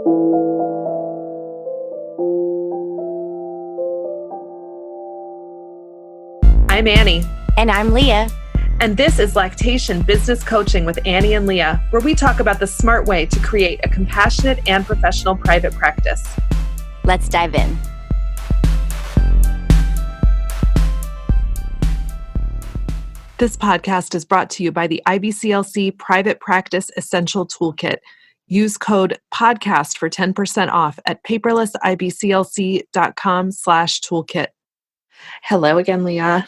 I'm Annie. And I'm Leah. And this is Lactation Business Coaching with Annie and Leah, where we talk about the smart way to create a compassionate and professional private practice. Let's dive in. This podcast is brought to you by the IBCLC Private Practice Essential Toolkit. Use code PODCAST for 10% off at paperlessibclc.com/toolkit. Hello again, Leah.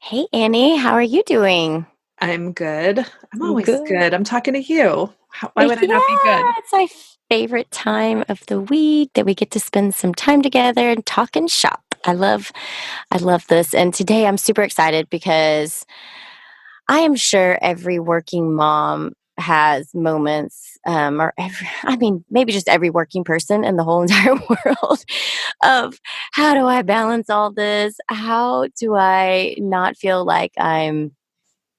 Hey, Annie. How are you doing? I'm good. I'm always good. I'm talking to you. Why would I not be good? It's my favorite time of the week that we get to spend some time together and talk and shop. I love this. And today I'm super excited because I am sure every working mom has moments, maybe just every working person in the whole entire world of how do I balance all this? How do I not feel like I'm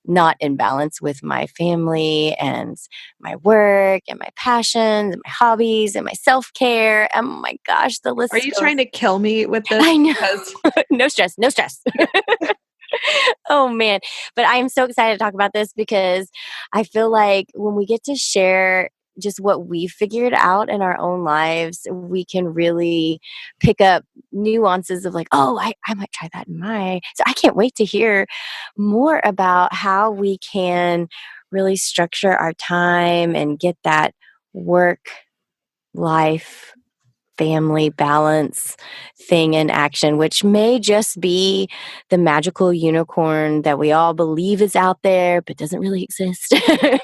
not in balance with my family and my work and my passions and my hobbies and my self-care? Oh my gosh, the list Are you goes. trying to kill me with this? I know. No stress. Oh man. But I am so excited to talk about this because I feel like when we get to share just what we figured out in our own lives, we can really pick up nuances of like, oh, I might try that in my. So I can't wait to hear more about how we can really structure our time and get that work life family balance thing in action, which may just be the magical unicorn that we all believe is out there, but doesn't really exist.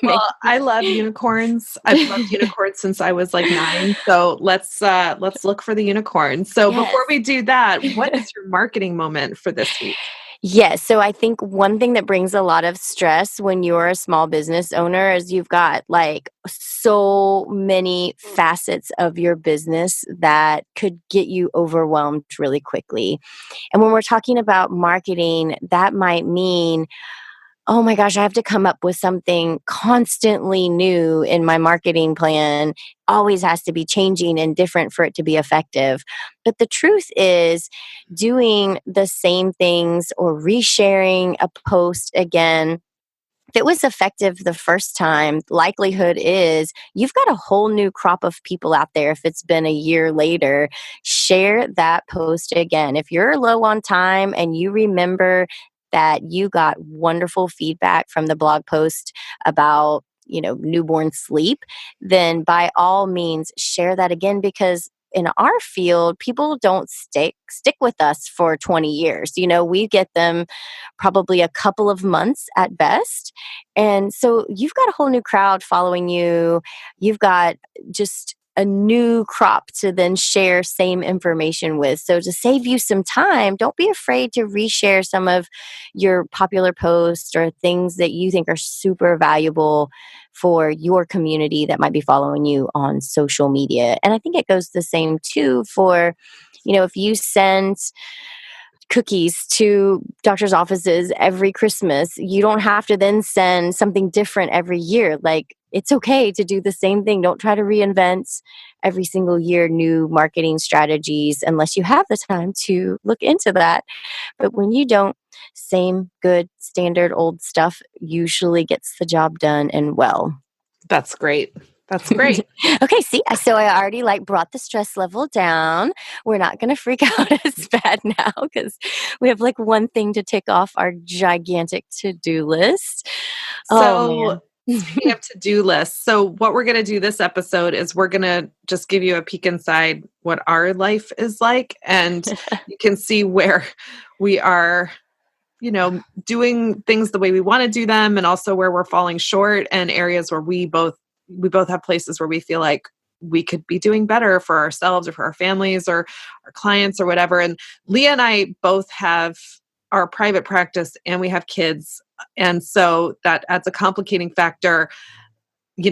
Well, I love unicorns. I've loved unicorns since I was like 9. So let's look for the unicorn. So Yes. Before we do that, what is your marketing moment for this week? Yes. So I think one thing that brings a lot of stress when you're a small business owner is you've got like so many facets of your business that could get you overwhelmed really quickly. And when we're talking about marketing, that might mean, oh my gosh, I have to come up with something constantly new in my marketing plan. Always has to be changing and different for it to be effective. But the truth is, doing the same things or resharing a post again, if it was effective the first time, likelihood is you've got a whole new crop of people out there. If it's been a year later, share that post again. If you're low on time and you remember that you got wonderful feedback from the blog post about, newborn sleep, then by all means share that again, because in our field, people don't stick with us for 20 years. We get them probably a couple of months at best. And so you've got a whole new crowd following you. You've got just a new crop to then share same information with. So to save you some time, don't be afraid to reshare some of your popular posts or things that you think are super valuable for your community that might be following you on social media. And I think it goes the same too for, if you send cookies to doctors' offices every Christmas, you don't have to then send something different every year. Like, it's okay to do the same thing. Don't try to reinvent every single year new marketing strategies unless you have the time to look into that. But when you don't, same good standard old stuff usually gets the job done and well. That's great. That's great. Okay, see, so I already brought the stress level down. We're not going to freak out as bad now because we have one thing to tick off our gigantic to-do list. So speaking of to-do lists, so what we're going to do this episode is we're going to just give you a peek inside what our life is like, and you can see where we are, doing things the way we want to do them, and also where we're falling short, and areas where we both have places where we feel like we could be doing better for ourselves or for our families or our clients or whatever. And Leah and I both have our private practice and we have kids. And so that adds a complicating factor,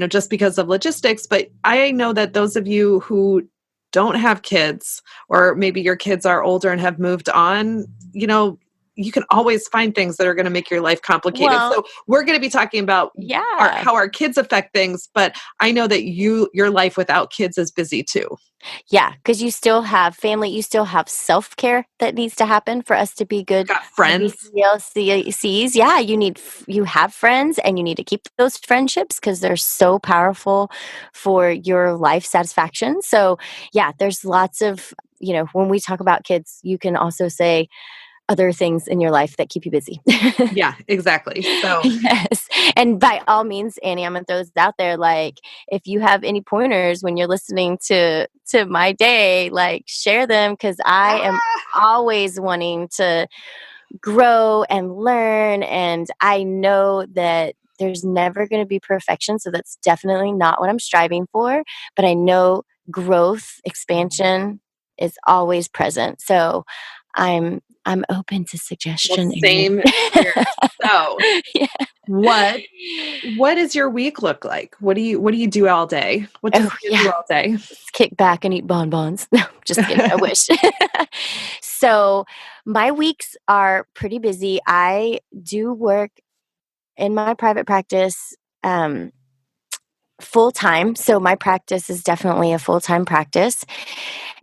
just because of logistics. But I know that those of you who don't have kids, or maybe your kids are older and have moved on, you can always find things that are going to make your life complicated. Well, So we're going to be talking about yeah. how our kids affect things, but I know that your life without kids is busy too. Yeah, because you still have family, you still have self-care that needs to happen for us to be good Got friends. IBCLCs. Yeah, you have friends and you need to keep those friendships because they're so powerful for your life satisfaction. So, yeah, there's lots of, when we talk about kids, you can also say other things in your life that keep you busy. Yeah, exactly. So Yes. And by all means, Annie, I'm gonna throw this out there. Like, if you have any pointers when you're listening to my day, like share them because I am always wanting to grow and learn. And I know that there's never going to be perfection. So that's definitely not what I'm striving for. But I know growth, expansion is always present. So I'm open to well, suggestion. same here. So Yeah. what does your week look like? What do you do all day? What does Oh, Leah do yeah. all day? Just kick back and eat bonbons. No, just kidding. I wish. So, my weeks are pretty busy. I do work in my private practice full time. So, my practice is definitely a full time practice.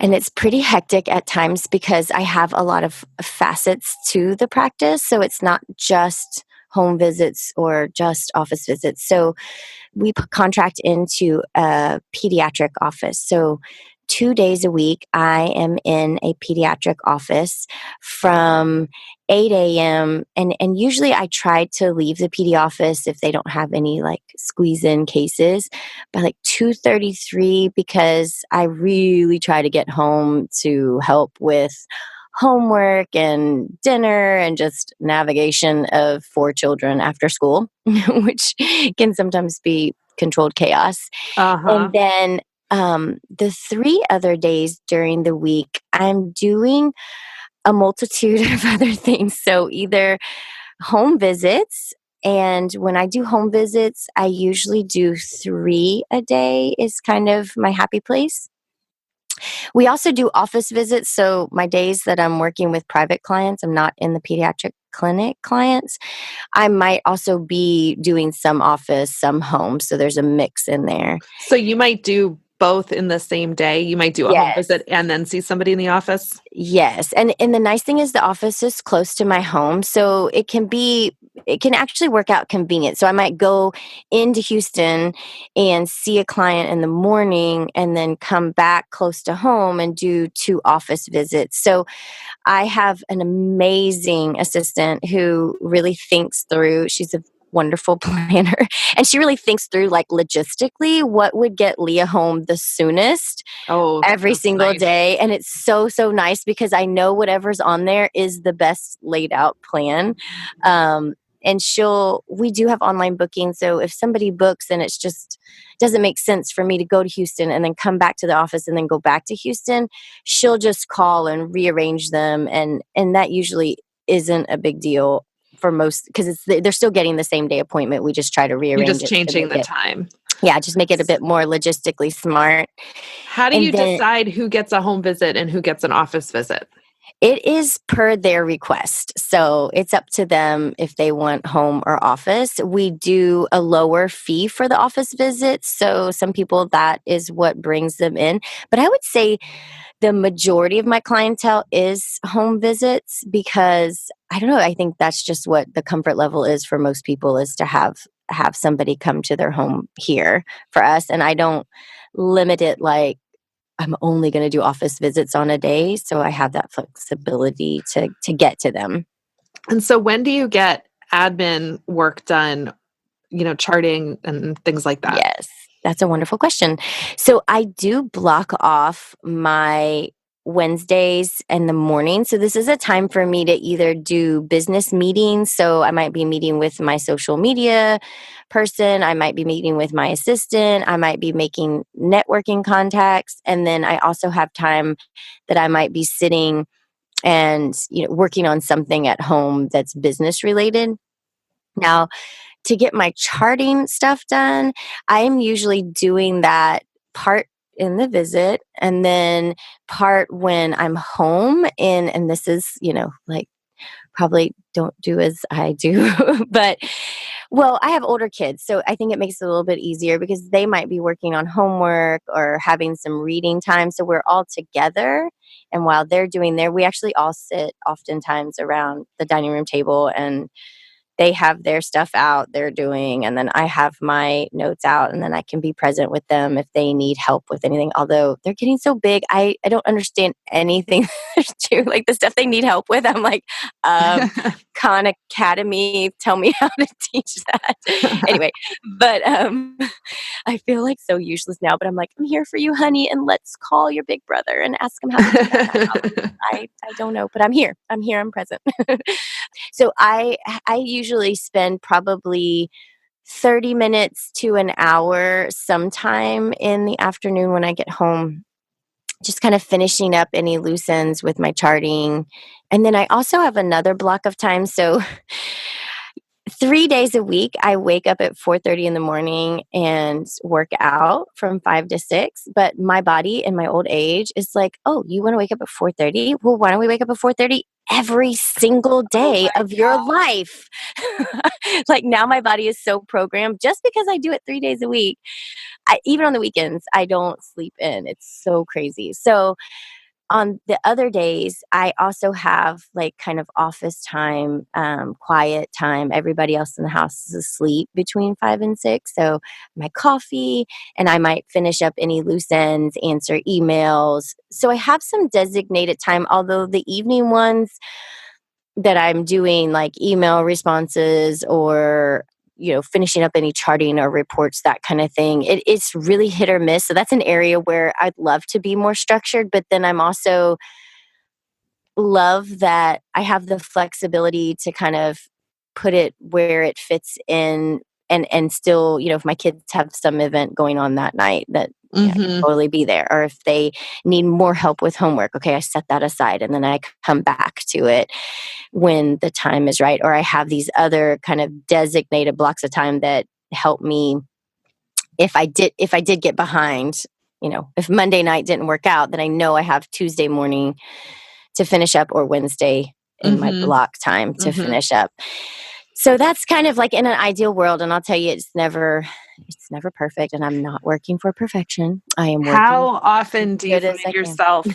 And it's pretty hectic at times because I have a lot of facets to the practice. So, it's not just home visits or just office visits. So, we contract into a pediatric office. So 2 days a week, I am in a pediatric office from 8 a.m. And usually I try to leave the PD office if they don't have any like squeeze in cases by like 2:33 because I really try to get home to help with homework and dinner and just navigation of 4 children after school, which can sometimes be controlled chaos. Uh-huh. And then the 3 other days during the week, I'm doing a multitude of other things. So either home visits. And when I do home visits, I usually do 3 a day, is kind of my happy place. We also do office visits. So, my days that I'm working with private clients, I'm not in the pediatric clinic clients. I might also be doing some office, some home. So, there's a mix in there. So you might do both in the same day. You might do a home Yes. visit and then see somebody in the office. Yes. And the nice thing is the office is close to my home. So it can actually work out convenient. So I might go into Houston and see a client in the morning and then come back close to home and do 2 office visits. So I have an amazing assistant who really thinks through. She's a wonderful planner and she really thinks through like logistically what would get Leah home the soonest Oh, every that's single nice. day. And it's so, so nice because I know whatever's on there is the best laid out plan. And we do have online booking. So if somebody books and it's just doesn't make sense for me to go to Houston and then come back to the office and then go back to Houston, she'll just call and rearrange them. And that usually isn't a big deal for most because they're still getting the same day appointment. We just try to You're rearrange just it to changing make the it, time. yeah, just make it a bit more logistically smart. How do And you then decide who gets a home visit and who gets an office visit? it is per their request. So it's up to them if they want home or office. We do a lower fee for the office visits. So some people, that is what brings them in. But I would say the majority of my clientele is home visits because I don't know, I think that's just what the comfort level is for most people, is to have somebody come to their home here for us. And I don't limit it like I'm only going to do office visits on a day, so I have that flexibility to get to them. And so when do you get admin work done, charting and things like that? Yes, that's a wonderful question. So I do block off my Wednesdays and the morning. So this is a time for me to either do business meetings. So I might be meeting with my social media person, I might be meeting with my assistant, I might be making networking contacts, and then I also have time that I might be sitting and working on something at home that's business related. Now, to get my charting stuff done, I'm usually doing that part in the visit and then part when I'm home, and this is, like probably don't do as I do. But, well, I have older kids, so I think it makes it a little bit easier because they might be working on homework or having some reading time. So we're all together. And while they're doing we actually all sit oftentimes around the dining room table, and they have their stuff out they're doing, and then I have my notes out, and then I can be present with them if they need help with anything. Although they're getting so big, I don't understand anything to like the stuff they need help with. I'm like, Khan Academy, tell me how to teach that. Anyway, but I feel like so useless now, but I'm like, I'm here for you, honey, and let's call your big brother and ask him how to do that. I don't know, but I'm here. I'm present. So I usually spend probably 30 minutes to an hour sometime in the afternoon when I get home, just kind of finishing up any loose ends with my charting. And then I also have another block of time. So 3 days a week, I wake up at 4:30 in the morning and work out from 5 to 6. But my body in my old age is like, oh, you want to wake up at 4:30? Well, why don't we wake up at 4:30 every single day of your life? Like now, my body is so programmed just because I do it 3 days a week. Even on the weekends, I don't sleep in. It's so crazy. So on the other days, I also have like kind of office time, quiet time. Everybody else in the house is asleep between 5 and 6. So my coffee, and I might finish up any loose ends, answer emails. So I have some designated time, although the evening ones that I'm doing like email responses or finishing up any charting or reports, that kind of thing. It's really hit or miss. So that's an area where I'd love to be more structured, but then I'm also love that I have the flexibility to kind of put it where it fits in, and still, if my kids have some event going on that night, that I can totally be there. Or if they need more help with homework, okay, I set that aside and then I come back to it when the time is right. Or I have these other kind of designated blocks of time that help me if I did get behind. If Monday night didn't work out, then I know I have Tuesday morning to finish up, or Wednesday in my block time to finish up. So that's kind of like in an ideal world. And I'll tell you, it's never perfect. And I'm not working for perfection. I am working How often do you good as I find can. yourself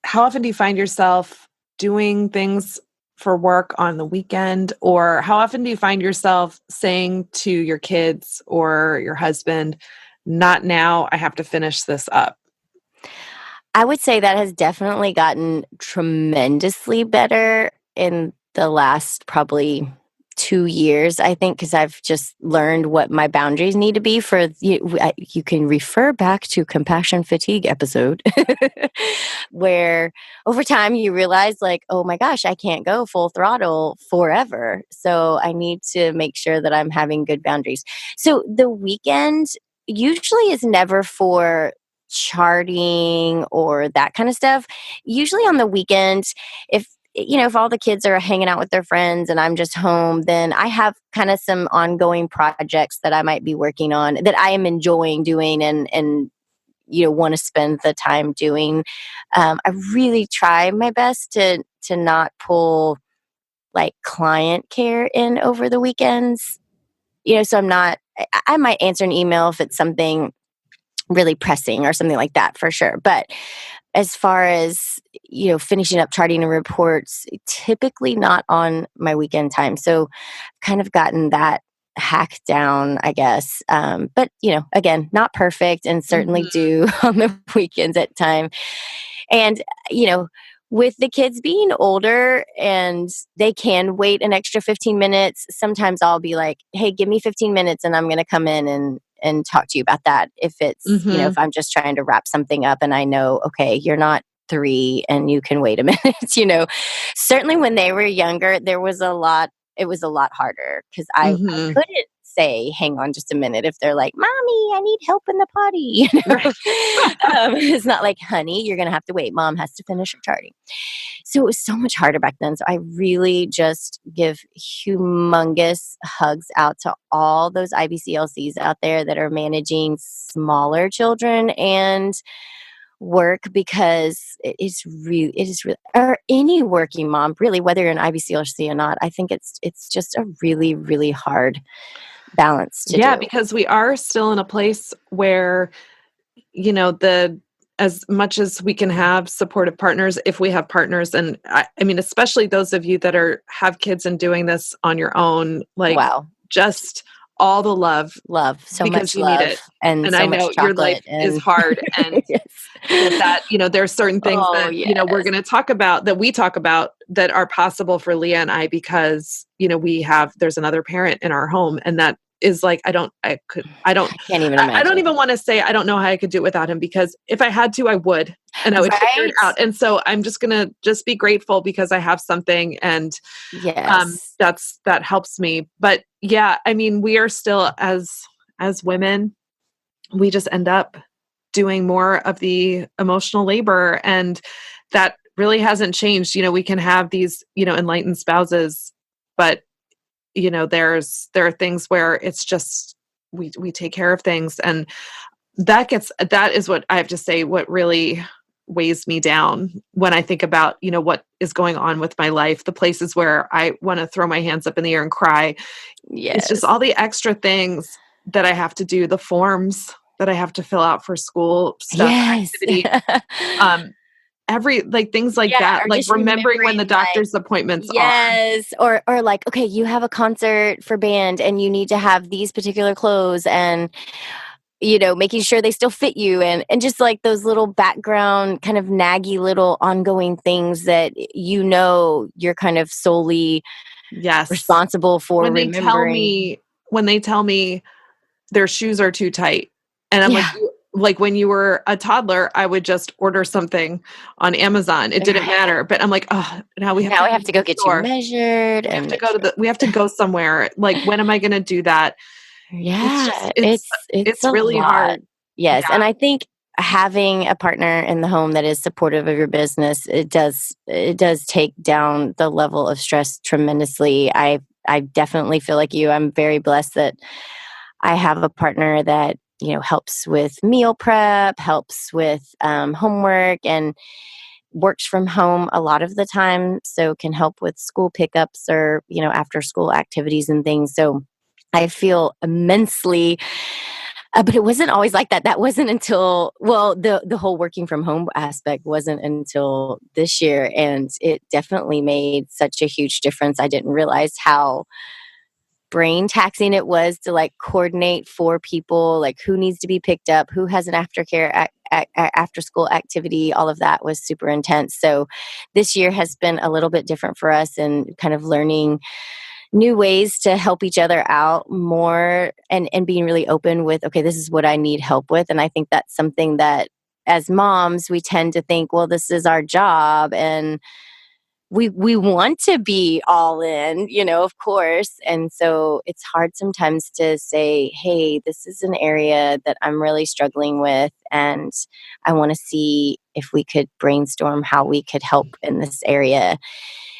how often do you find yourself doing things for work on the weekend? Or how often do you find yourself saying to your kids or your husband, not now, I have to finish this up? I would say that has definitely gotten tremendously better in the last probably 2 years, I think, because I've just learned what my boundaries need to be for you can refer back to compassion fatigue episode where over time you realize like, oh my gosh, I can't go full throttle forever. So I need to make sure that I'm having good boundaries. So the weekend usually is never for charting or that kind of stuff. Usually on the weekends, if all the kids are hanging out with their friends and I'm just home, then I have kind of some ongoing projects that I might be working on that I am enjoying doing and want to spend the time doing. I really try my best to not pull like client care in over the weekends. So I'm not. I might answer an email if it's something really pressing or something like that for sure. But as far as, finishing up charting and reports, typically not on my weekend time. So kind of gotten that hack down, I guess. But, again, not perfect and certainly do on the weekends at time. And, with the kids being older and they can wait an extra 15 minutes, sometimes I'll be like, hey, give me 15 minutes and I'm going to come in and talk to you about that. If it's, if I'm just trying to wrap something up and I know, okay, you're not 3 and you can wait a minute. Certainly when they were younger, it was a lot harder because I couldn't say, hang on just a minute if they're like, mommy, I need help in the potty. It's not like, honey, you're going to have to wait. Mom has to finish her charting. So it was so much harder back then. So I really just give humongous hugs out to all those IBCLCs out there that are managing smaller children and work because it is really, or any working mom, really, whether you're an IBCLC or not, I think it's just a really, really hard balance to Yeah, do. because we are still in a place where, the as much as we can have supportive partners, if we have partners, and I mean, especially those of you that have kids and doing this on your own, like Wow. just all the love Love, so because much you need love it. and And so I much know your life chocolate is and hard, and with yes. that, there's certain things Oh, that, we're yes. going to talk about, that we talk about, that are possible for Leah and I because, there's another parent in our home, and that is like, Can't even I don't imagine. even want to say I don't know how I could do it without him, because if I had to, I would, and I would figure it Right? out. And so I'm just going to just be grateful because I have something, and Yes. that helps me. But yeah, I mean, we are still, as women, we just end up doing more of the emotional labor, and that really hasn't changed. We can have these, enlightened spouses, but there are things where it's just, we take care of things, and that is what I have to say, what really weighs me down when I think about, what is going on with my life, the places where I want to throw my hands up in the air and cry. It's just Yes. all the extra things that I have to do, the forms that I have to fill out for school stuff, Yes. activity, um, things like Yeah, that, or like just remembering when the remembering, like, doctor's appointments are. yes, or like, okay, you have a concert for band and you need to have these particular clothes, and making sure they still fit you, and just like those little background kind of naggy little ongoing things that you're kind of solely Yes. responsible for When they tell remembering. me when they tell me their shoes are too tight, and I'm like, Yeah. like when you were a toddler, I would just order something on Amazon. It didn't Right. matter, but I'm like, "Oh, now we have Now to I go have to to the go get you store. measured We have and to make go to sure. the we have to go somewhere." Like, when am I gonna do that? It's just Yeah, it's it's a really lot. hard. Yeah. Yes, and I think having a partner in the home that is supportive of your business, it does take down the level of stress tremendously. I definitely feel like you. I'm very blessed that I have a partner that helps with meal prep, helps with homework, and works from home a lot of the time, so can help with school pickups or after school activities and things. So I feel immensely, but it wasn't always like that. That wasn't until, well, the whole working from home aspect wasn't until this year, and it definitely made such a huge difference. I didn't realize how brain taxing it was to like coordinate for people, like who needs to be picked up, who has an aftercare after school activity. All of that was super intense. So this year has been a little bit different for us, and kind of learning new ways to help each other out more, and being really open with, okay, this is what I need help with. And I think that's something that as moms we tend to think, well, this is our job, and we want to be all in, of course. And so it's hard sometimes to say, hey, this is an area that I'm really struggling with, and I want to see if we could brainstorm how we could help in this area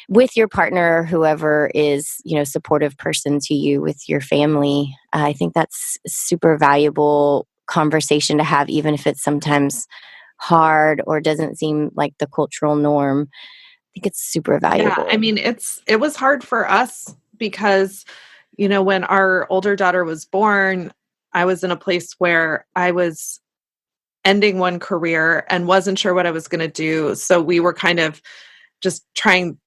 with your partner, or whoever is, supportive person to you with your family. I think that's super valuable conversation to have, even if it's sometimes hard or doesn't seem like the cultural norm. I think it's super Yeah, I valuable. mean, it was hard for us because, when our older daughter was born, I was in a place where I was ending one career and wasn't sure what I was gonna do. So we were kind of just trying,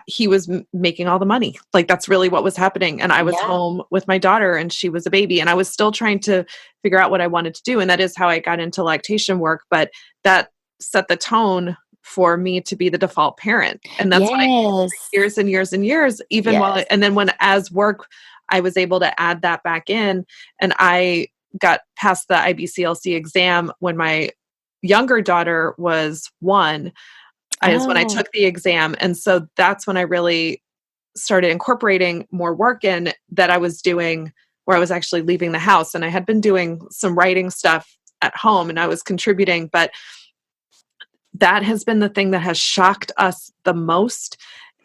he was making all the money. Like, that's really what was happening. And I was Yeah. home with my daughter, and she was a baby, and I was still trying to figure out what I wanted to do. And that is how I got into lactation work. But that set the tone for me to be the default parent. And that's what I did for Yes. years and years and years, even Yes. and then when, as work, I was able to add that back in, and I got past the IBCLC exam when my younger daughter was 1, is when I Oh, took the exam. And so that's when I really started incorporating more work in that I was doing, where I was actually leaving the house. And I had been doing some writing stuff at home, and I was contributing, but that has been the thing that has shocked us the most,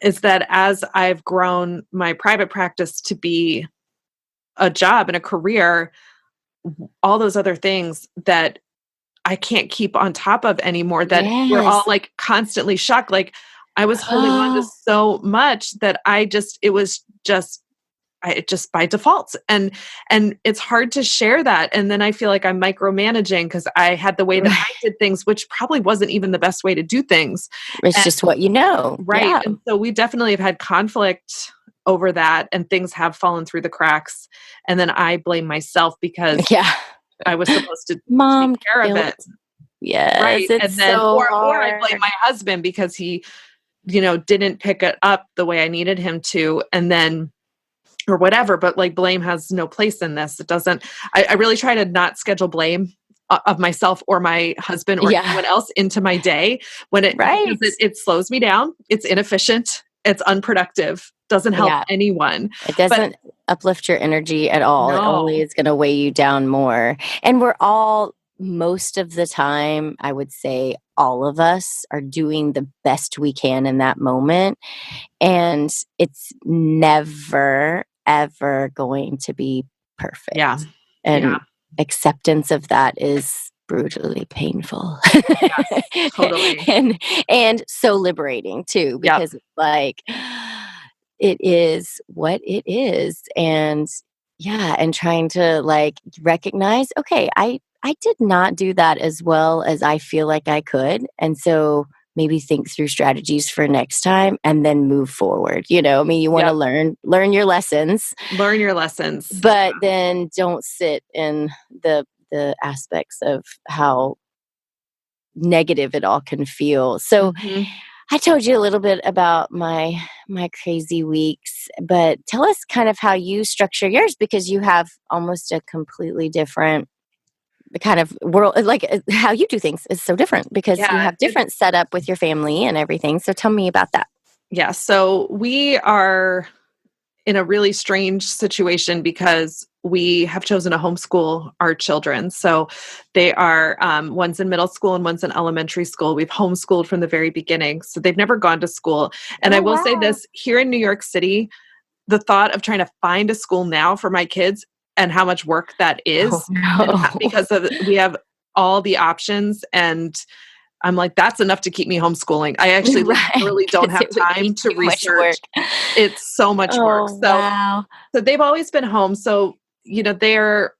is that as I've grown my private practice to be a job and a career, all those other things that I can't keep on top of anymore, that we're all Yes. like constantly shocked. Like I was holding on to Oh, so much that it just by default. And it's hard to share that. And then I feel like I'm micromanaging because I had the way that I right. did things, which probably wasn't even the best way to do things. It's And just what you know. right. Yeah. And so we definitely have had conflict over that, and things have fallen through the cracks. And then I blame myself because Yeah. I was supposed to take Mom care of guilt. it. Yes, Right. And it's then, so or I blame hard. my husband because he, didn't pick it up the way I needed him to. And then, or whatever, but like blame has no place in this. It doesn't, I really try to not schedule blame of myself or my husband or Yeah. anyone else into my day because Right. it slows me down. It's inefficient. It's unproductive. Doesn't help Yeah. anyone. It But doesn't uplift your energy at all. It only no, is going to weigh you down more. And we're all, most of the time, I would say all of us are doing the best we can in that moment. And it's never, ever going to be yeah, perfect. yeah, And acceptance of that is brutally painful. yes, totally. and so liberating too, Yep, because it's like it is what it is. And yeah, and trying to like recognize, okay, I did not do that as well as I feel like I could. And so maybe think through strategies for next time and then move forward. I mean, you want to yep. learn your lessons, Learn your lessons. but then don't sit in the aspects of how negative it all can feel. So Mhm. I told you a little bit about my crazy weeks, but tell us kind of how you structure yours, because you have almost a completely different kind of world. Like how you do things is so different because you Yeah, have different setup with your family and everything. So tell me about that. yeah. So we are in a really strange situation because we have chosen to homeschool our children. So they are one's in middle school and one's in elementary school. We've homeschooled from the very beginning. So they've never gone to school. And I Oh will say wow. this, here in New York City, the thought of trying to find a school now for my kids and how much work that Oh is, and no. because of we have all the options, and I'm like, that's enough to keep me homeschooling. I actually Right. literally don't Because have it would be time to too much work. research. It's so much work. Oh wow. So they've always been home. So, they're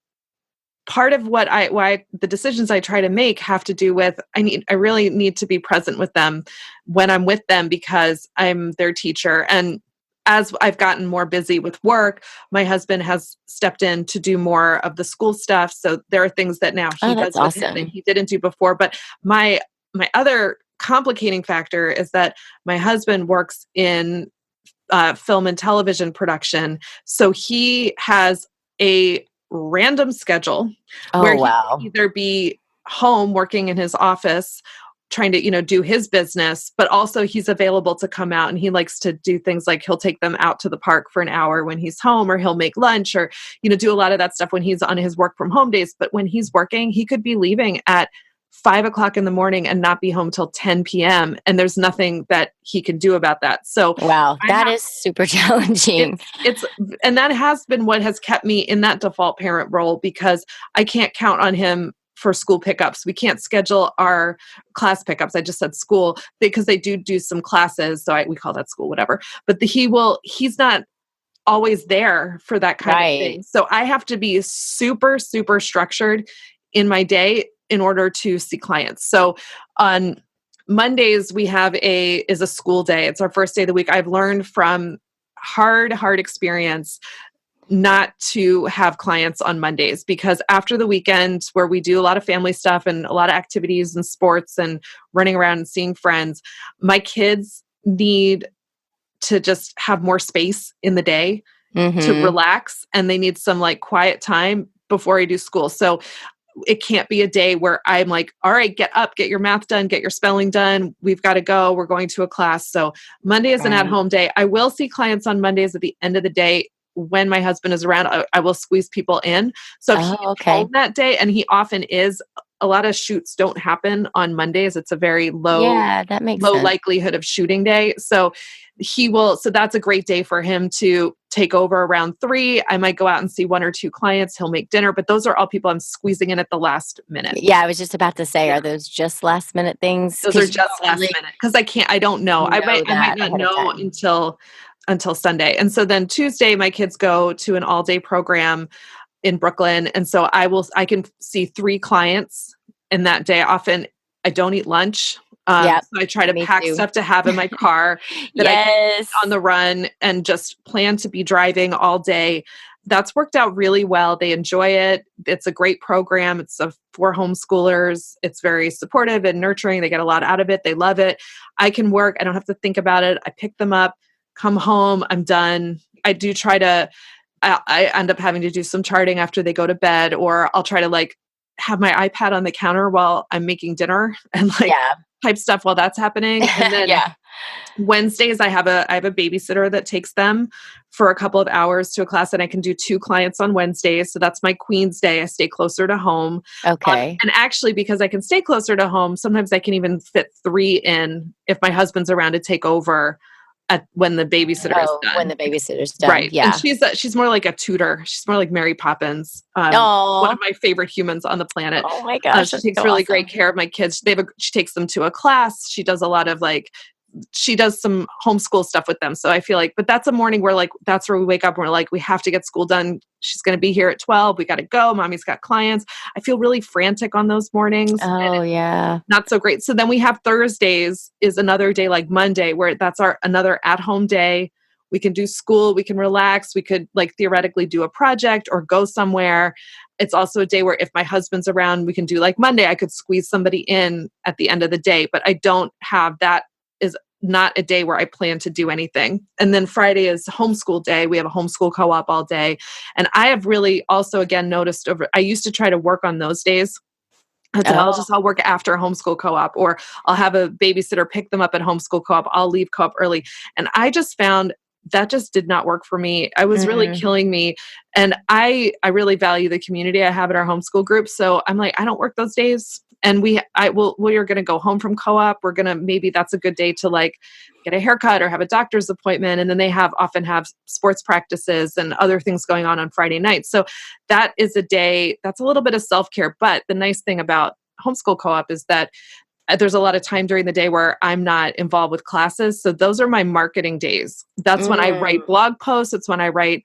part of why the decisions I try to make have to do with I really need to be present with them when I'm with them because I'm their teacher. And as I've gotten more busy with work, my husband has stepped in to do more of the school stuff. So there are things that now Oh, he that's does with him that awesome. he didn't do before. But my other complicating factor is that my husband works in film and television production. So he has a random schedule Oh where he can wow. either be home working in his office trying to do his business, but also he's available to come out, and he likes to do things like he'll take them out to the park for an hour when he's home, or he'll make lunch, or do a lot of that stuff when he's on his work from home days. But when he's working, he could be leaving at 5 o'clock in the morning and not be home till 10 p.m. And there's nothing that he can do about that. So Wow, I that have is super challenging. it's and that has been what has kept me in that default parent role, because I can't count on him for school pickups. We can't schedule our class pickups. I just said school because they do some classes. So we call that school, whatever. But he's not always there for that kind of Right. thing. So I have to be super, super structured in my day in order to see clients. So on Mondays, we have is a school day. It's our first day of the week. I've learned from hard experience not to have clients on Mondays, because after the weekend where we do a lot of family stuff and a lot of activities and sports and running around and seeing friends, my kids need to just have more space in the day to Mhm. relax, and they need some like quiet time before I do school. So it can't be a day where I'm like, all right, get up, get your math done, get your spelling done. We've got to go. We're going to a class. So Monday is an Right. at-home day. I will see clients on Mondays at the end of the day. When my husband is around, I will squeeze people in. So if Oh, he's okay. home that day, and he often is, a lot of shoots don't happen on Mondays. It's a very Yeah, that makes low sense. likelihood of shooting day. So that's a great day for him to take over around 3. I might go out and see 1 or 2 clients. He'll make dinner, but those are all people I'm squeezing in at the last minute. Yeah, I was just about to say, are those just last minute things? Those are 'Cause you just don't last really minute because I don't know. I know might that not ahead of know time. until Sunday. And so then Tuesday, my kids go to an all-day program in Brooklyn. And so I can see 3 clients in that day. Often I don't eat lunch. Yep, So I try to me pack too. stuff to have in my car that I can eat Yes. on the run and just plan to be driving all day. That's worked out really well. They enjoy it. It's a great program. It's for homeschoolers. It's very supportive and nurturing. They get a lot out of it. They love it. I can work. I don't have to think about it. I pick them up, come home. I'm done. I do try to I end up having to do some charting after they go to bed, or I'll try to like have my iPad on the counter while I'm making dinner and like Yeah. type stuff while that's happening. And then Yeah. Wednesdays I have a babysitter that takes them for a couple of hours to a class, and I can do 2 clients on Wednesdays. So that's my Queen's Day. I stay closer to home. Okay. And actually, because I can stay closer to home, sometimes I can even fit 3 in if my husband's around to take over when the babysitter is Oh, when done. the babysitter's done. Right. And Yeah. she's more like a tutor. She's more like Mary Poppins. One Oh. of my favorite humans on the planet. Oh my gosh, She that's takes so really awesome. great care of my kids. She takes them to a class. She does a lot of she does some homeschool stuff with them. So I feel like, but that's a morning where that's where we wake up and we're like, we have to get school done. She's going to be here at 12. We got to go. Mommy's got clients. I feel really frantic on those mornings. Oh, yeah. Not so great. So then we have Thursdays is another day like Monday where that's another at-home day. We can do school, we can relax, we could theoretically do a project or go somewhere. It's also a day where if my husband's around, we can do like Monday, I could squeeze somebody in at the end of the day, but I don't have that is not a day where I plan to do anything. And then Friday is homeschool day. We have a homeschool co-op all day. And I have really also again noticed I used to try to work on those days. I'll work after a homeschool co-op, or I'll have a babysitter pick them up at homeschool co-op. I'll leave co-op early. And I just found that just did not work for me. I was really killing me. And I really value the community I have at our homeschool group. So I'm like, I don't work those days. And we are going to go home from co-op. Maybe that's a good day to get a haircut or have a doctor's appointment. And then they often have sports practices and other things going on Friday night. So that is a day that's a little bit of self-care. But the nice thing about homeschool co-op is that there's a lot of time during the day where I'm not involved with classes. So those are my marketing days. That's when I write blog posts. It's when I write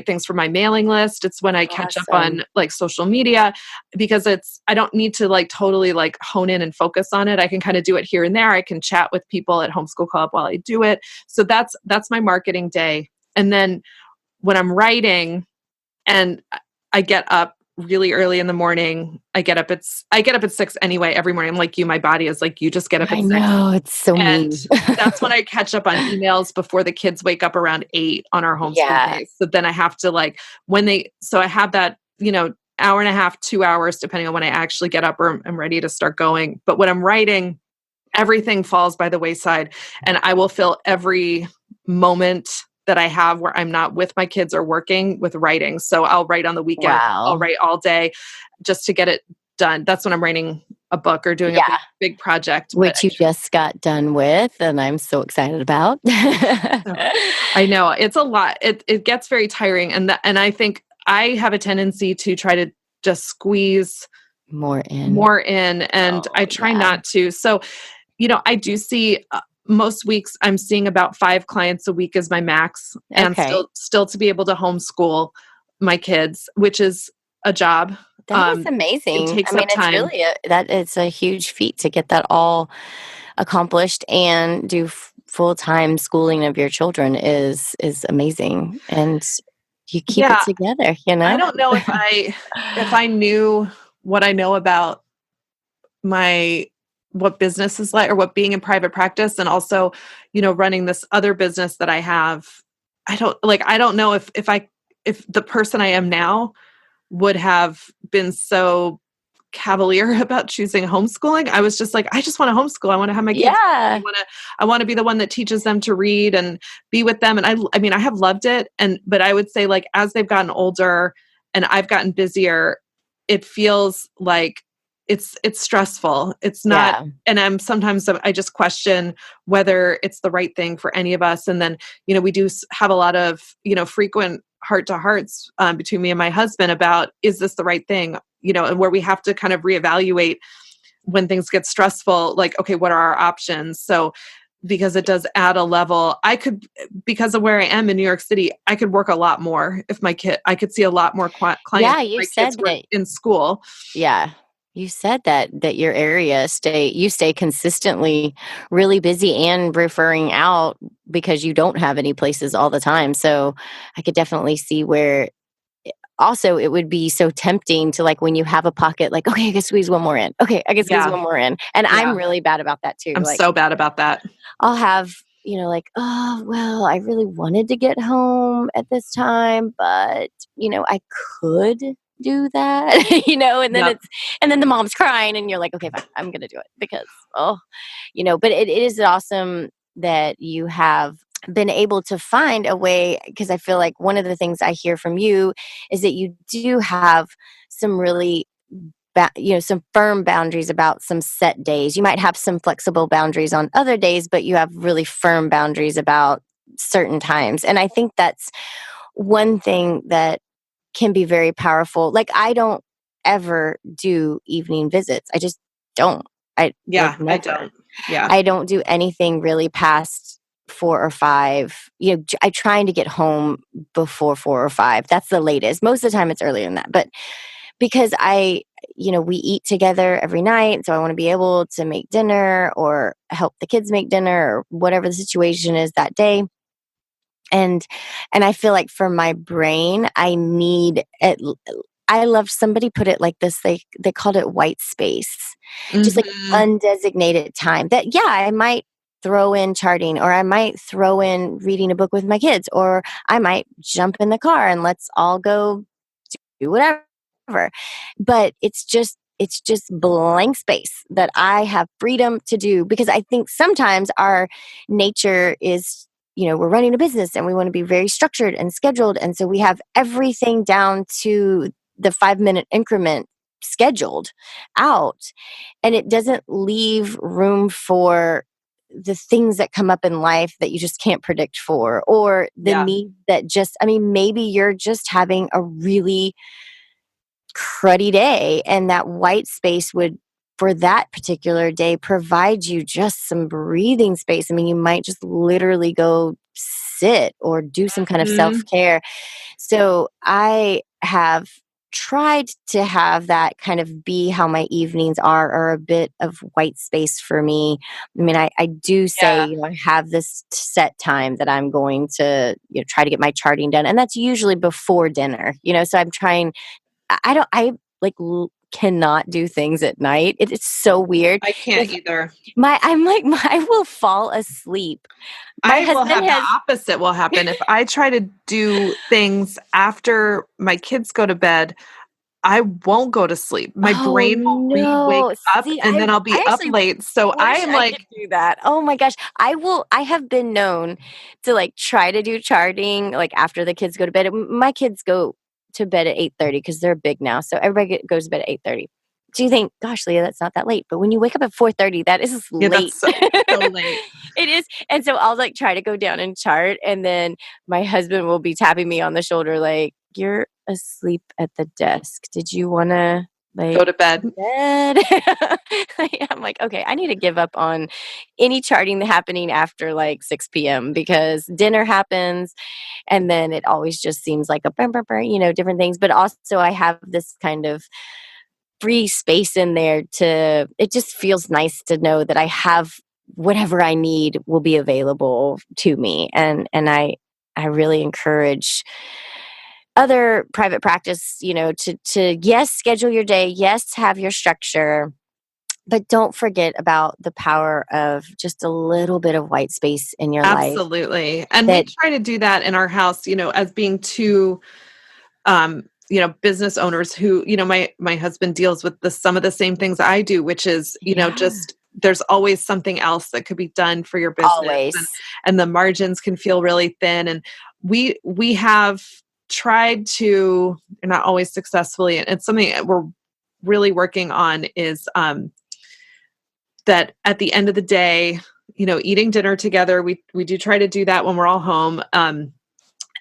things for my mailing list. It's when I catch up on social media, because I don't need to totally hone in and focus on it. I can kind of do it here and there. I can chat with people at homeschool co-op while I do it. So that's my marketing day. And then when I'm writing and I get up really early in the morning, I get up at 6 anyway every morning. I'm like you, my body is like, you just get up at 6. I know, it's so mean. That's when I catch up on emails before the kids wake up around 8 on our homeschool days. So then I have to so I have that, hour and a half, 2 hours, depending on when I actually get up or I'm ready to start going. But when I'm writing, everything falls by the wayside, and I will fill every moment that I have where I'm not with my kids or working with writing. So I'll write on the weekend. Wow. I'll write all day just to get it done. That's when I'm writing a book or doing a big project. Which you just got done with, and I'm so excited about. I know. It's a lot. It gets very tiring. And I think I have a tendency to try to just squeeze more in. And I try not to. So, I do see most weeks I'm seeing about 5 clients a week as my max, and still to be able to homeschool my kids, which is a job. That is amazing. It takes up time. It's really it's a huge feat to get that all accomplished and do full-time schooling of your children is amazing. And you keep it together, I don't know if I knew what I know about what business is like, or what being in private practice, and also, running this other business that I have. I don't know if the person I am now would have been so cavalier about choosing homeschooling. I was just like, I just want to homeschool. I want to have my kids. I want to be the one that teaches them to read and be with them. And I have loved it. But I would say as they've gotten older and I've gotten busier, it feels like it's stressful. It's not, Yeah. and I just question whether it's the right thing for any of us. And then, we do have a lot of, frequent heart to hearts between me and my husband about, is this the right thing? And where we have to kind of reevaluate when things get stressful, like, okay, what are our options? So, because it does add a level, because of where I am in New York City, I could work a lot more if I could see a lot more clients Yeah, if you my kids said were that. in school. Yeah. You said that your area you stay consistently really busy and referring out because you don't have any places all the time. So I could definitely see where also it would be so tempting to, like, when you have a pocket, like, okay, I can squeeze one more in. Okay, I can squeeze Yeah. one more in. And I'm Yeah. really bad about that too. I'm Like, so bad about that. I'll have, like, oh, well, I really wanted to get home at this time, but, I could do that, Yep. and then the mom's crying and you're like, okay, fine, I'm going to do it because, but it is awesome that you have been able to find a way, because I feel like one of the things I hear from you is that you do have some really some firm boundaries about some set days. You might have some flexible boundaries on other days, but you have really firm boundaries about certain times. And I think that's one thing that can be very powerful. Like, I don't ever do evening visits. I just don't. I like Yeah, I never. don't. Yeah. I don't do anything really past 4 or 5. I trying to get home before 4 or 5. That's the latest. Most of the time it's earlier than that. But because we eat together every night, so I want to be able to make dinner or help the kids make dinner or whatever the situation is that day. And I feel like for my brain, I love, somebody put it like this, they called it white space, just like Mhm. undesignated time that, yeah, I might throw in charting, or I might throw in reading a book with my kids, or I might jump in the car and let's all go do whatever. But it's just blank space that I have freedom to do, because I think sometimes our nature is, we're running a business and we want to be very structured and scheduled, and so we have everything down to the 5-minute increment scheduled out, and it doesn't leave room for the things that come up in life that you just can't predict for, or the Yeah. need that just, I mean, maybe you're just having a really cruddy day, and that white space would, for that particular day, provide you just some breathing space. I mean, you might just literally go sit or do some kind of Mhm. self-care. So I have tried to have that kind of be how my evenings are, or a bit of white space for me. I mean, I do say, Yeah. I have this set time that I'm going to, try to get my charting done. And that's usually before dinner, so I'm trying. I don't, I like cannot do things at night. It's so weird. I can't If either. I'm like, I will fall asleep. My I will husband have the has, opposite will happen. If I try to do things after my kids go to bed, I won't go to sleep. My oh brain will re-wake no. up See, and then I'll be I up actually late. So I wish am I could like, do that. Oh my gosh. I have been known to, like, try to do charting, like, after the kids go to bed. My kids go to bed at 8:30 because they're big now. So everybody goes to bed at 8:30. Do you think, gosh, Leah, that's not that late? But when you wake up at 4:30, that is yeah, late. that's so late. It is. And so I'll, like, try to go down and chart, and then my husband will be tapping me on the shoulder like, "You're asleep at the desk. Did you wanna, Go like, to bed. bed?" I'm like, "Okay, I need to give up on any charting happening after, like, 6 p.m., because dinner happens, and then it always just seems like a burr, burr, burr, different things." But also I have this kind of free space in there to, it just feels nice to know that I have whatever I need will be available to me. And I really encourage other private practice, to yes, schedule your day, yes, have your structure, but don't forget about the power of just a little bit of white space in your life Absolutely. And we that, try to do that in our house, as being two business owners who, my husband deals with some of the same things I do, which is, yeah, just there's always something else that could be done for your business, always. and the margins can feel really thin. And we have tried to, not always successfully, and it's something that we're really working on is that at the end of the day, eating dinner together, we do try to do that when we're all home.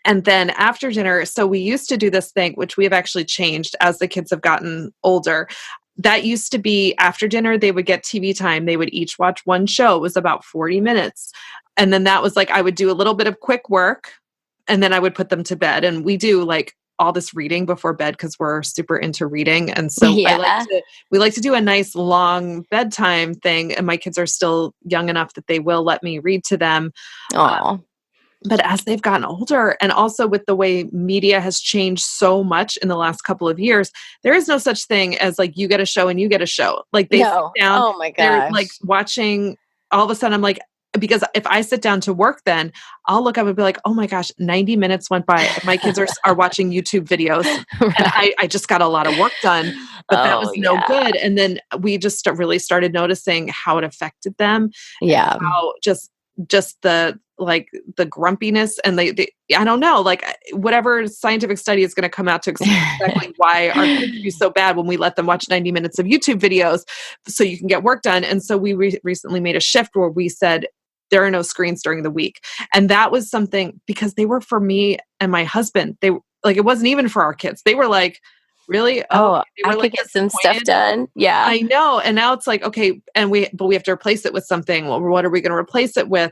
And then after dinner, so we used to do this thing, which we have actually changed as the kids have gotten older. That used to be after dinner, they would get TV time. They would each watch one show. It was about 40 minutes. And then that was like, I would do a little bit of quick work and then I would put them to bed. And we do like all this reading before bed because we're super into reading. And so we like to do a nice long bedtime thing. And my kids are still young enough that they will let me read to them. But as they've gotten older, and also with the way media has changed so much in the last couple of years, there is no such thing as like you get a show and you get a show. Like they sit down, oh my gosh, they're like watching. All of a sudden, I'm like, because if I sit down to work, then I'll look up and be like, oh my gosh, 90 minutes went by. And my kids are watching YouTube videos, right. And I just got a lot of work done, but that was no good. And then we just really started noticing how it affected them. Yeah, how just the grumpiness and I don't know, like whatever scientific study is going to come out to explain exactly why our kids do so bad when we let them watch 90 minutes of YouTube videos so you can get work done. And so we recently made a shift where we said there are no screens during the week. And that was something because they were for me and my husband. They like, it wasn't even for our kids. They were like, really? Oh, they were I could get some stuff done. Yeah. I know. And now it's like, okay. But we have to replace it with something. Well, what are we going to replace it with?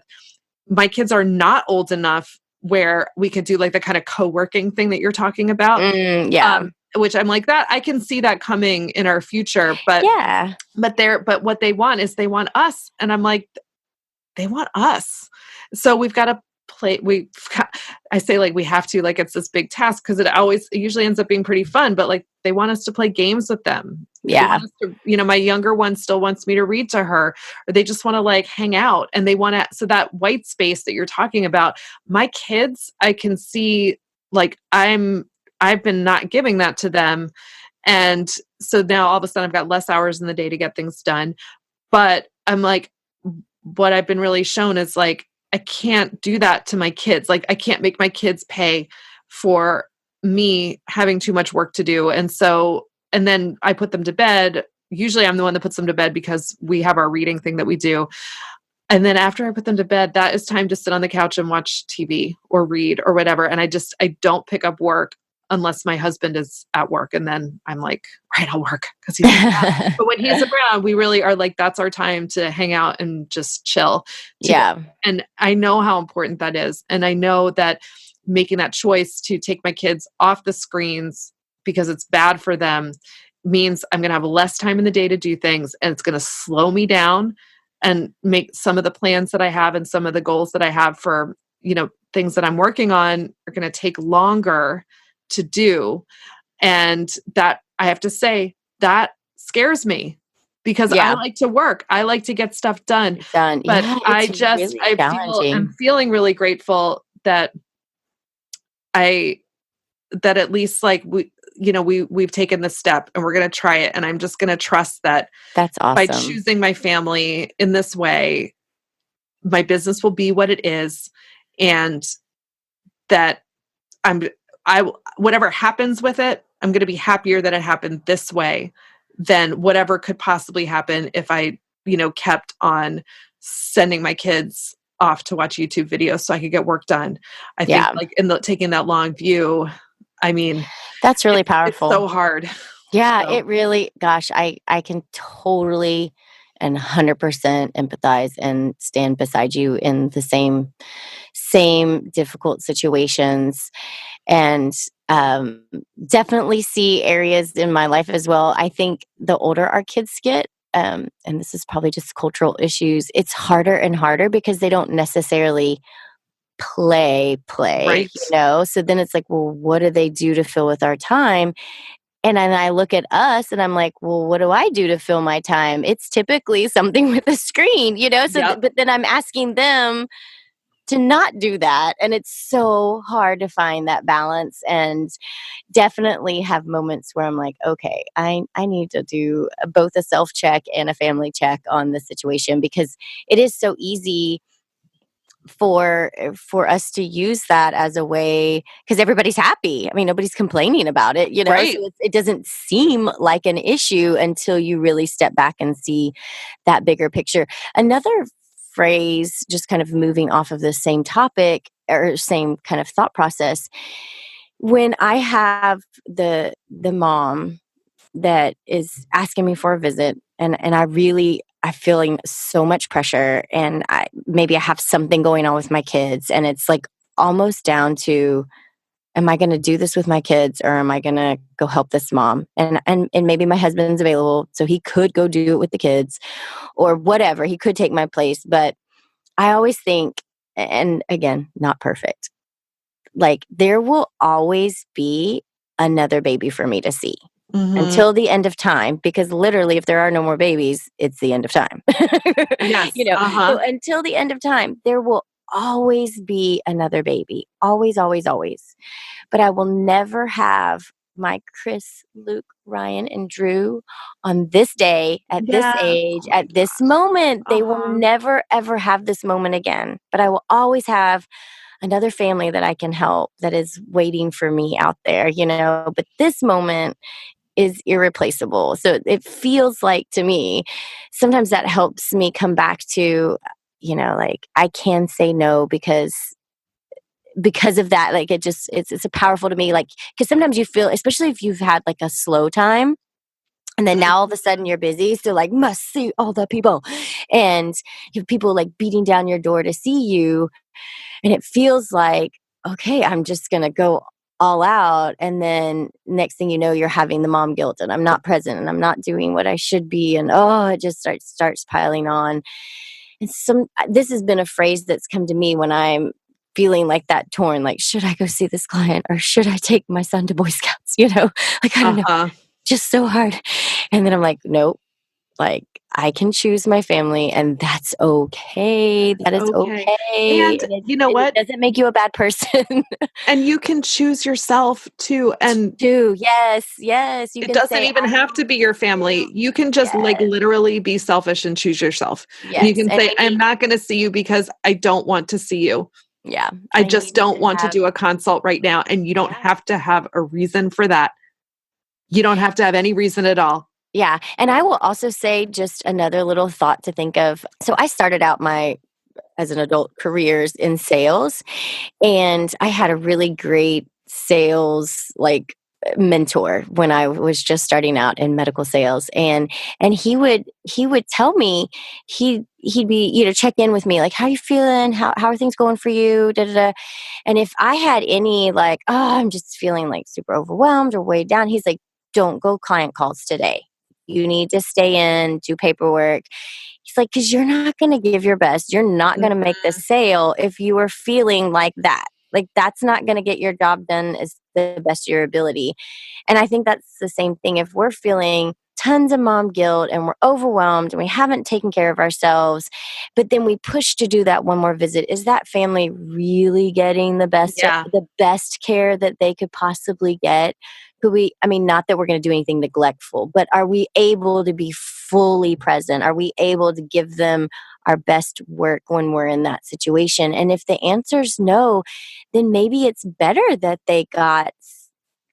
My kids are not old enough where we could do like the kind of co-working thing that you're talking about. Which I'm like that. I can see that coming in our future, but but what they want is they want us. And I'm like, they want us. So we've got to play. I say like, we have to, like, it's this big task because it usually ends up being pretty fun, but like they want us to play games with them. Yeah. My younger one still wants me to read to her, or they just want to like hang out and they want to, so that white space that you're talking about, my kids, I can see like I've been not giving that to them. And so now all of a sudden I've got less hours in the day to get things done. But I'm like, what I've been really shown is like, I can't do that to my kids. Like I can't make my kids pay for me having too much work to do. And then I put them to bed. Usually I'm the one that puts them to bed because we have our reading thing that we do. And then after I put them to bed, that is time to sit on the couch and watch TV or read or whatever. And I don't pick up work unless my husband is at work. And then I'm like, right, I'll work because he's around. But when he's around, we really are like, that's our time to hang out and just chill. Yeah. And I know how important that is. And I know that making that choice to take my kids off the screens because it's bad for them means I'm going to have less time in the day to do things, and it's going to slow me down and make some of the plans that I have and some of the goals that I have for, things that I'm working on are going to take longer to do. And that, I have to say, that scares me because I like to work. I like to get stuff done. But I'm feeling really grateful that at least like we've taken this step and we're going to try it. And I'm just going to trust that that's awesome. By choosing my family in this way, my business will be what it is. And that whatever happens with it, I'm going to be happier that it happened this way than whatever could possibly happen if I, kept on sending my kids off to watch YouTube videos so I could get work done. I think like taking that long view, I mean, that's really powerful. It's so hard. Yeah, it really, gosh, I can totally and 100% empathize and stand beside you in the same difficult situations. And definitely see areas in my life as well. I think the older our kids get, and this is probably just cultural issues, it's harder and harder because they don't necessarily play, right. So then it's like, well, what do they do to fill with our time? And then I look at us and I'm like, well, what do I do to fill my time? It's typically something with a screen, So, but then I'm asking them to not do that. And it's so hard to find that balance, and definitely have moments where I'm like, okay, I need to do both a self check and a family check on the situation, because it is so easy for us to use that as a way, because everybody's happy. I mean, nobody's complaining about it, Right. so it doesn't seem like an issue until you really step back and see that bigger picture. Another phrase, just kind of moving off of the same topic or same kind of thought process, when I have the mom that is asking me for a visit, and I feeling so much pressure, and maybe I have something going on with my kids, and it's like almost down to, am I going to do this with my kids, or am I going to go help this mom? And maybe my husband's available, so he could go do it with the kids or whatever. He could take my place, but I always think, and again, not perfect, like there will always be another baby for me to see until the end of time, because literally if there are no more babies, it's the end of time. Yes. So until the end of time, there will always be another baby. Always, always, always. But I will never have my Chris, Luke, Ryan, and Drew on this day, at this Yes. age, Oh my at this moment. They will Uh-huh. never, ever have this moment again. But I will always have another family that I can help, that is waiting for me out there, But this moment is irreplaceable. So it feels like, to me, sometimes that helps me come back to, like, I can say no because of that. Like, it's a powerful to me, like, because sometimes you feel, especially if you've had like a slow time, and then now all of a sudden you're busy, so like must see all the people, and you have people like beating down your door to see you, and it feels like, okay, I'm just going to go all out. And then next thing you know, you're having the mom guilt, and I'm not present, and I'm not doing what I should be. And it just starts piling on. And this has been a phrase that's come to me when I'm feeling like that, torn, like, should I go see this client, or should I take my son to Boy Scouts? Like, I don't know, Uh-huh. just so hard. And then I'm like, nope, like, I can choose my family, and that's okay. That is Okay. okay. And And you know it what? doesn't make you a bad person. And you can choose yourself too. And Too. Yes, yes. You it can doesn't say, even I have to be your family. You can just like yes, literally be selfish and choose yourself. And you yes. can And say, I I'm need, not going to see you because I don't want to see you. yeah, I I just need don't to want to have, do a consult right now. And you don't yeah, have to have a reason for that. You don't have to have any reason at all. yeah. And I will also say, just another little thought to think of. So I started out as an adult, careers in sales, and I had a really great sales, like, mentor when I was just starting out in medical sales, and he would tell me, he'd be, check in with me, like, how are you feeling, how are things going for you, da da da. And if I had any, like, I'm just feeling like super overwhelmed or weighed down, he's like, don't go client calls today. You need to stay in, do paperwork. He's like, because you're not going to give your best. You're not going to make the sale if you are feeling like that. Like, that's not going to get your job done as the best of your ability. And I think that's the same thing. If we're feeling tons of mom guilt, and we're overwhelmed, and we haven't taken care of ourselves, but then we push to do that one more visit, is that family really getting Yeah. the best care that they could possibly get? I mean, not that we're going to do anything neglectful, but are we able to be fully present? Are we able to give them our best work when we're in that situation? And if the answer is no, then maybe it's better that they got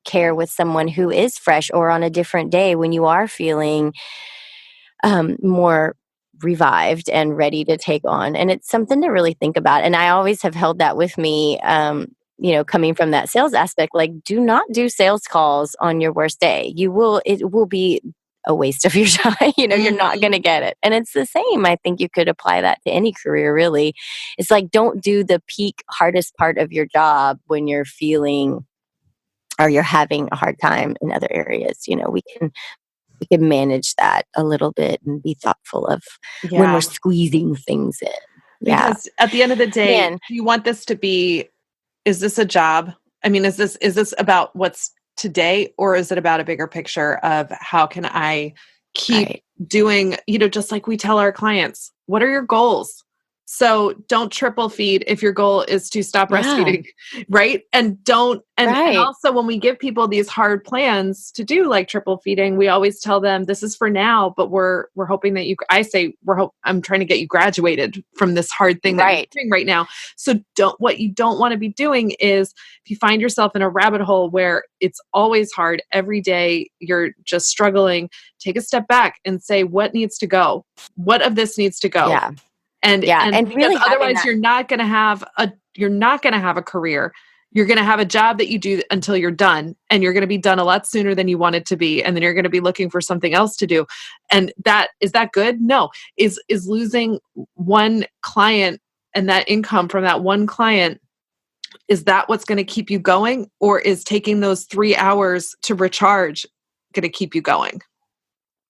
care with someone who is fresh, or on a different day when you are feeling more revived and ready to take on. And it's something to really think about. And I always have held that with me, coming from that sales aspect, like, do not do sales calls on your worst day. It will be a waste of your time. You're not going to get it. And it's the same. I think you could apply that to any career, really. It's like, don't do the peak hardest part of your job when you're feeling, or you're having a hard time in other areas. We can manage that a little bit and be thoughtful of when we're Yeah. squeezing things in. Yeah. Because at the end of the day, Man, do you want this to be, is this a job? I mean, is this about what's today, or is it about a bigger picture of how can I keep right. doing, just like we tell our clients, what are your goals? So don't triple feed if your goal is to stop Yeah. breastfeeding, right? And don't and Right. also when we give people these hard plans to do like triple feeding, we always tell them this is for now, but we're hoping that I'm trying to get you graduated from this hard thing that you're Right. doing right now. So what you don't want to be doing is if you find yourself in a rabbit hole where it's always hard every day, you're just struggling, take a step back and say what needs to go? What of this needs to go? Yeah. And Yeah. and And because really having otherwise that. you're not going to have a career. You're going to have a job that you do until you're done, and you're going to be done a lot sooner than you wanted to be, and then you're going to be looking for something else to do. And that is that good? No. Is losing one client and that income from that one client, is that what's going to keep you going, or is taking those 3 hours to recharge going to keep you going?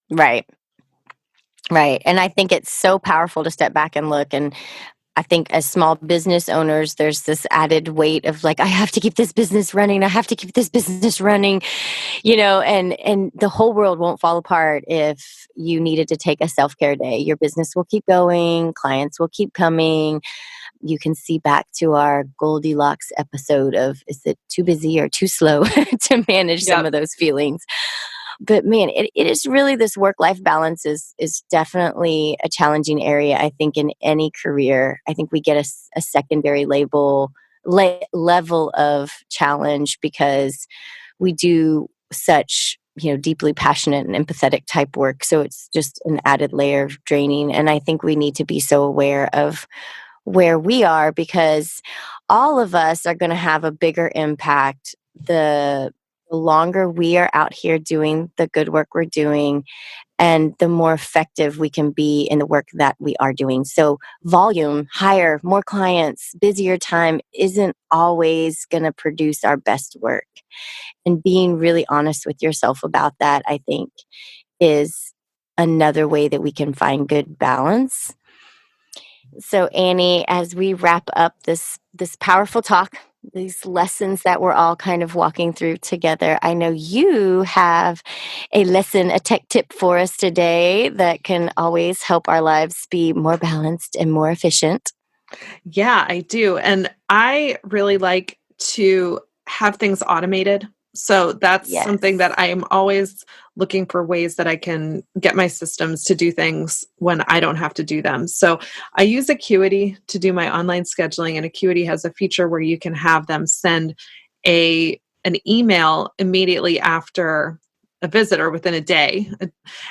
Right. Right. And I think it's so powerful to step back and look. And I think as small business owners, there's this added weight of like, I have to keep this business running. I have to keep this business running, and the whole world won't fall apart if you needed to take a self-care day. Your business will keep going. Clients will keep coming. You can see back to our Goldilocks episode of, is it too busy or too slow to manage some Yep. of those feelings? But man, it is really, this work-life balance is definitely a challenging area. I think in any career, I think we get a secondary level of challenge because we do such, deeply passionate and empathetic type work. So it's just an added layer of draining. And I think we need to be so aware of where we are, because all of us are going to have a bigger impact the longer we are out here doing the good work we're doing, and the more effective we can be in the work that we are doing. So volume, higher, more clients, busier time isn't always going to produce our best work. And being really honest with yourself about that, I think, is another way that we can find good balance. So Annie, as we wrap up this powerful talk, these lessons that we're all kind of walking through together, I know you have a lesson, a tech tip for us today that can always help our lives be more balanced and more efficient. Yeah, I do. And I really like to have things automated. So that's something Yes. that I am always looking for ways that I can get my systems to do things when I don't have to do them. So I use Acuity to do my online scheduling, and Acuity has a feature where you can have them send an email immediately after a visit or within a day.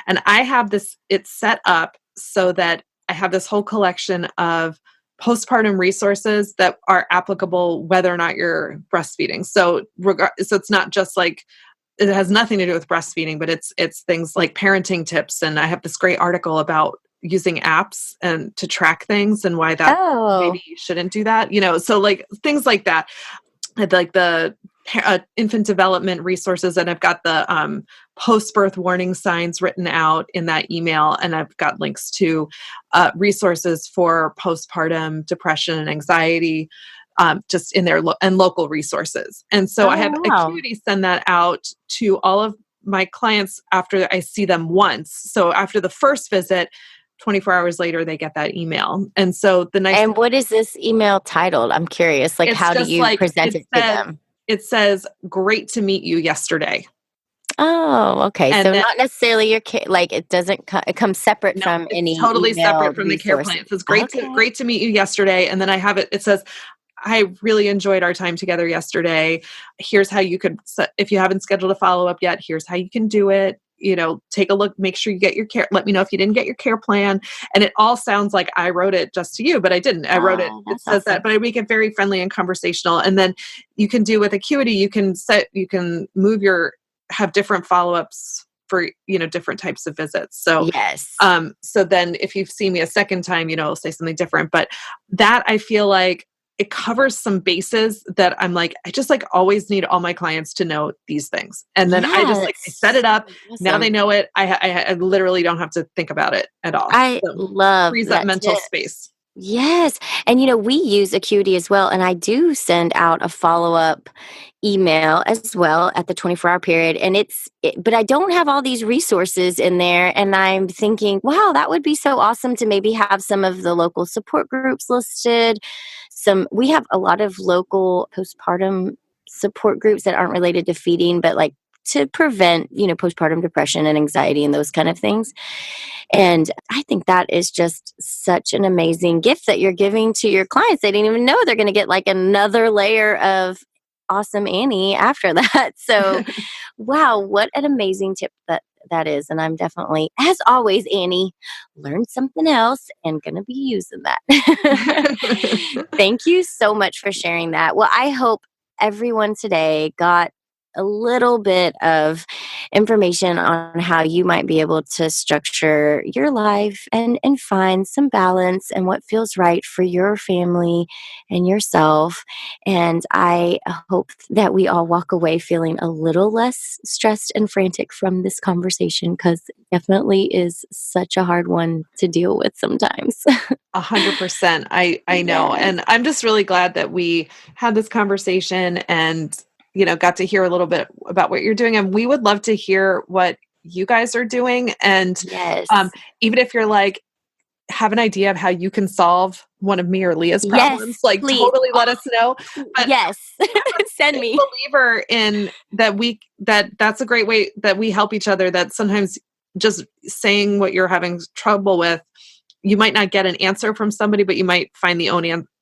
And I have it's set up so that I have this whole collection of postpartum resources that are applicable whether or not you're breastfeeding. So it's not just like, it has nothing to do with breastfeeding, but it's things like parenting tips. And I have this great article about using apps and to track things and why that Oh. maybe you shouldn't do that. So like things like that. I'd like the infant development resources, and I've got the post-birth warning signs written out in that email, and I've got links to resources for postpartum depression and anxiety, just in there, and local resources. And so I have Oh, wow. Acuity send that out to all of my clients after I see them once. So after the first visit, 24 hours later, they get that email. And so the nice And what is this email titled? I'm curious. Like, it's how do just you like present it to them? it says, "Great to meet you yesterday." Oh, okay. And So then not necessarily like it doesn't it comes separate no, from it's any totally separate emailed from the care resources. plan. It says, Okay. great to meet you yesterday." And then I have it says, "I really enjoyed our time together yesterday. Here's how you could if you haven't scheduled a follow-up yet, here's how you can do it. Take a look, make sure you get your care. Let me know if you didn't get your care plan." And it all sounds like I wrote it just to you, but I didn't. I wrote it. Oh, It that's says that, awesome. but I make it very friendly and conversational. And then you can do with Acuity, you can move have different follow-ups for, different types of visits. So, Yes. so then if you see me a second time, it'll say something different. But that I feel like it covers some bases that I'm like, I just like always need all my clients to know these things. And then I Yeah, just like, I set that's it up. Now they awesome. know it. I literally don't have to think about it at all. I So love frees up that mental tip. space. Yes. And, we use Acuity as well. And I do send out a follow-up email as well at the 24-hour period. And but I don't have all these resources in there. And I'm thinking, wow, that would be so awesome to maybe have some of the local support groups listed. We have a lot of local postpartum support groups that aren't related to feeding, but like to prevent, postpartum depression and anxiety and those kind of things. And I think that is just such an amazing gift that you're giving to your clients. They didn't even know they're going to get like another layer of awesome Annie after that. So, wow, what an amazing tip that is. And I'm definitely, as always, Annie, learned something else and going to be using that. Thank you so much for sharing that. Well, I hope everyone today got a little bit of information on how you might be able to structure your life and find some balance and what feels right for your family and yourself. And I hope that we all walk away feeling a little less stressed and frantic from this conversation, because it definitely is such a hard one to deal with sometimes. 100%. I know. Yes. And I'm just really glad that we had this conversation and, got to hear a little bit about what you're doing. And we would love to hear what you guys are doing. And Yes. Even if you're like, have an idea of how you can solve one of me or Leah's problems, Yes, please. Totally let us know. But yes. Send me. Believer in that that's a great way that we help each other, that sometimes just saying what you're having trouble with, you might not get an answer from somebody, but you might find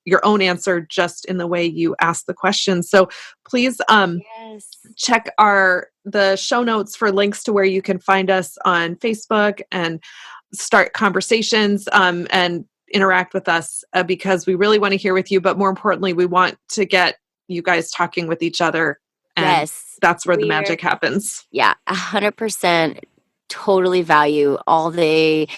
your own answer just in the way you ask the question. So please Yes. check the show notes for links to where you can find us on Facebook and start conversations and interact with us, because we really want to hear with you. But more importantly, we want to get you guys talking with each other. And Yes. that's where the magic happens. Yeah, 100% totally value all the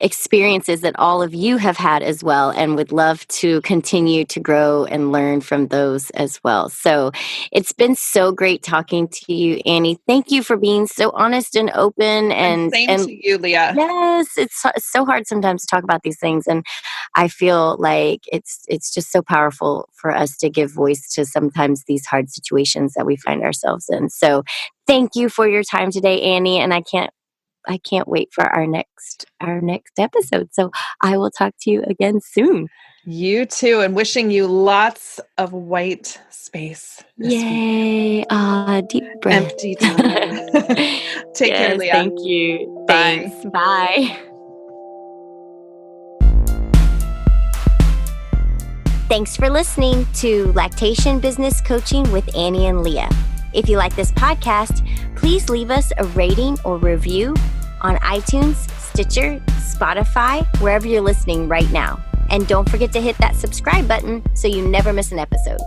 experiences that all of you have had as well, and would love to continue to grow and learn from those as well. So it's been so great talking to you, Annie. Thank you for being so honest and open. And same to you, Leah. Yes, it's so hard sometimes to talk about these things, and I feel like it's just so powerful for us to give voice to sometimes these hard situations that we find ourselves in. So thank you for your time today, Annie, and I can't wait for our next episode. So I will talk to you again soon. You too, and wishing you lots of white space. Yay! Deep breath. Empty time. Take care, Leah. Thank you. Bye. Thanks. Bye. Thanks for listening to Lactation Business Coaching with Annie and Leah. If you like this podcast, please leave us a rating or review on iTunes, Stitcher, Spotify, wherever you're listening right now. And don't forget to hit that subscribe button so you never miss an episode.